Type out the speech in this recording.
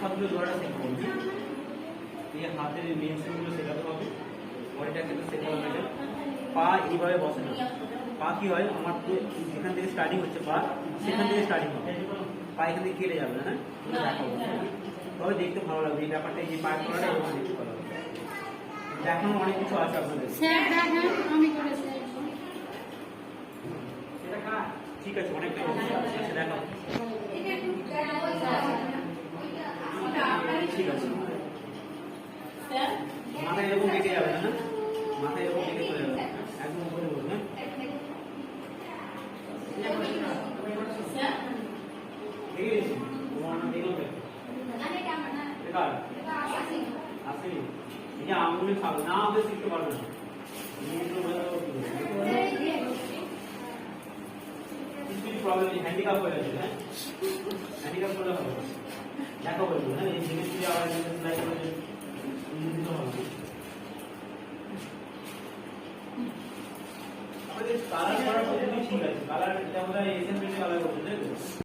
পাতগুলো জোড়াটা সেট করবি। এই হাতের মেনশনগুলো শেখাতে হবে, বডিটাকে তো শেখাতে হবে। পা এইভাবে বসে না, পা কি হয় আমার তো যেখান থেকে স্টার্টিং হচ্ছে পা সেখান থেকে স্টার্টিং হবে, পা এখান থেকে কেটে যাবে না, তবে দেখতে ভালো লাগবে এই ব্যাপারটা। এই যে পায়ের তলাটা এরকম দেখতে ভালো লাগবে। দেখানো অনেক কিছু আছে আপনাদের, ঠিক আছে অনেক দেখাও, ঠিক আছে। মাথায় এরকম কেটে যাবে না, মাথায় এরকম কেটে চলে যাবে একদম উপরে বলবেন। আঙুলে খাবে না, আমাদের শিখতে পারবে না। প্রবলেম হ্যান্ডিক্যাপ হয়ে গেছে, হ্যাঁ হ্যান্ডিক্যাপ করলে হবে, দেখা বলবো হ্যাঁ এই জিনিস দিয়ে আবার সেলাই করে দিতে হবে। আমাদের কালার করার পদ্ধতি ঠিক আছে, কালার এটা আমরা এসএমএল কালার করতে, তাই তো?